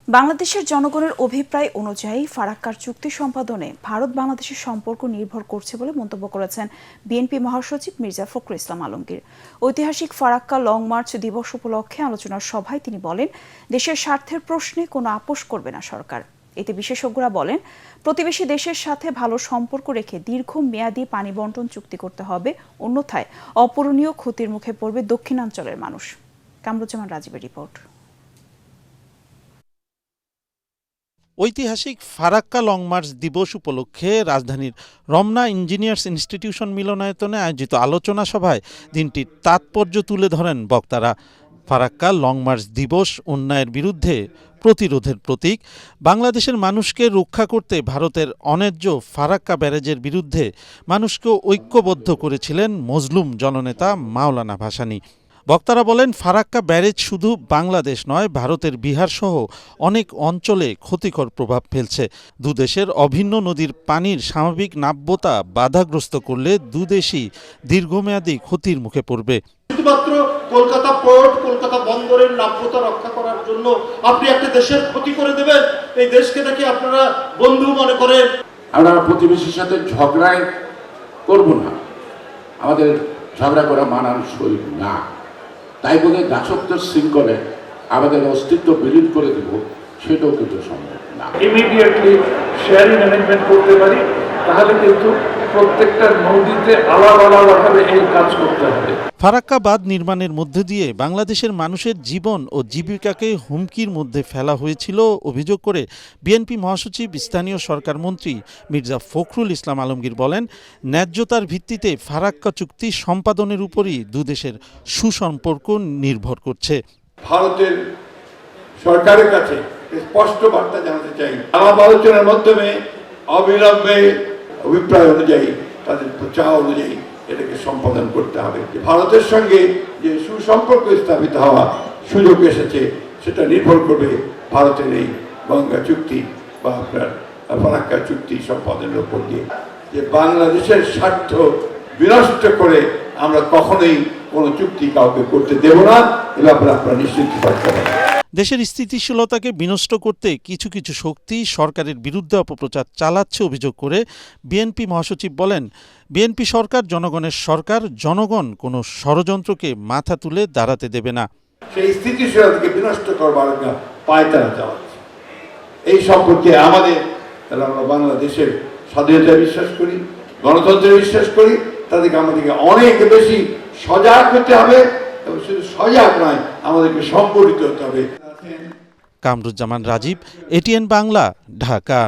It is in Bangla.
বাংলাদেশের জনগণের অভিপ্রায় অনুযায়ী ফারাক্কার চুক্তি সম্পাদনে ভারত বাংলাদেশের সম্পর্ক নির্ভর করছে বলে মন্তব্য করেছেন বিএনপি মহাসচিব মির্জা ফখরুল ইসলাম আলমগীর। ঐতিহাসিক ফারাক্কা লং মার্চ দিবস উপলক্ষে আলোচনার সভায় তিনি বলেন, দেশের স্বার্থের প্রশ্নে কোনো আপোষ করবে না সরকার। এতে বিশেষজ্ঞরা বলেন, প্রতিবেশী দেশের সাথে ভালো সম্পর্ক রেখে দীর্ঘমেয়াদী পানি বণ্টন চুক্তি করতে হবে, অন্যথায় অপূরণীয় ক্ষতির মুখে পড়বে দক্ষিণাঞ্চলের মানুষ। কামরুজ্জামান রাজীবের রিপোর্ট। ঐতিহাসিক ফারাক্কা লং মার্চ দিবস উপলক্ষে রাজধানীর রমনা ইঞ্জিনিয়ার্স ইনস্টিটিউশন মিলনায়তনে আয়োজিত আলোচনা সভায় দিনটির তাৎপর্য তুলে ধরেন বক্তারা। ফারাক্কা লং মার্চ দিবস অন্যায়ের বিরুদ্ধে প্রতিরোধের প্রতীক। বাংলাদেশের মানুষকে রক্ষা করতে ভারতের অন্যায্য ফারাক্কা ব্যারেজের বিরুদ্ধে মানুষকে ঐক্যবদ্ধ করেছিলেন মজলুম জননেতা মাওলানা ভাসানী। বক্তারা বলেন, ফারাক্কা ব্যারেজ শুধু বাংলাদেশ নয়, ভারতের বিহার সহ অনেক অঞ্চলে ক্ষতিকর প্রভাব ফেলছে। দুদেশের অভিন্ন নদীর পানির স্বাভাবিক নাব্যতা বাধাগ্রস্ত করলে দুদেশই দীর্ঘমেয়াদী ক্ষতির মুখে পড়বে। শুধুমাত্র কলকাতা পোর্ট, কলকাতা বন্দরের নাব্যতা রক্ষা করার জন্য আপনি একটা দেশের ক্ষতি করে দেবেন? এই দেশকে নাকি আপনারা বন্ধু মনে করেন? আমরা প্রতিবেশীর সাথে ঝগড়ায় করব না, আমাদের ঝগড়া করা মানানসই না। তাই বলে দাসত্বের শৃঙ্খলে আমাদের অস্তিত্ব বিলীন করে দেব, সেটাও কিন্তু সম্ভব না। ইমিডিয়েটলি শেয়ারিং অ্যারেঞ্জমেন্ট করতে পারি, তাহলে কিন্তু প্রত্যেকটা নদীতে আলাদা আলাদাভাবে এই কাজ করতে হবে। ফারাক্কা বাঁধ নির্মাণের মধ্য দিয়ে বাংলাদেশের মানুষের জীবন ও জীবিকাকে হুমকির মধ্যে ফেলা হয়েছিল অভিযোগ করে বিএনপি মহাসচিব স্থানীয় সরকার মন্ত্রী মির্জা ফখরুল ইসলাম আলমগীর বলেন, ন্যায্যতার ভিত্তিতে ফারাক্কা চুক্তি সম্পাদনের উপরই দুদেশের সুসম্পর্ক নির্ভর করছে। ভারতের সরকারের কাছে স্পষ্ট বার্তা জানাতে চাই, আমার আলোচনার মাধ্যমে অবিলম্বে অভিপ্রায় অনুযায়ী, তাদের চাওয়া অনুযায়ী এটাকে সম্পাদন করতে হবে। ভারতের সঙ্গে যে সুসম্পর্ক স্থাপিত হওয়া সুযোগ এসেছে, সেটা নির্ভর করবে ভারতের এই গঙ্গা চুক্তি বা আপনার ফারাক্কা চুক্তি সম্পাদনের উপর দিয়ে। যে বাংলাদেশের স্বার্থ বিনষ্ট করে আমরা কখনোই কোনো চুক্তি কাউকে করতে দেব না, এ ব্যাপারে আপনারা নিশ্চিত থাকতে পারেন। দেশের স্থিতিশীলতাকে বিনষ্ট করতে কিছু কিছু শক্তি সরকারের বিরুদ্ধে অপপ্রচার চালাচ্ছে অভিযোগ করে বিএনপি মহাসচিব বলেন, বিএনপি সরকার জনগণের সরকার, জনগণ কোনো ষড়যন্ত্রকে মাথা তুলে দাঁড়াতে দেবে না। সেই স্থিতিশীলতাকে বিনষ্ট করবার পায়তারা চালাচ্ছে। এই সম্পর্কে আমাদের, আমরা বাংলাদেশের স্বাধীনতা বিশ্বাস করি, গণতন্ত্রে বিশ্বাস করি, তাদেরকে আমাদেরকে অনেক বেশি সজাগ হতে হবে, এবং শুধু সজাগ নয়, আমাদেরকে সংগঠিত হতে হবে। কামরুজ্জামান রাজীব, এটিএন বাংলা, ঢাকা।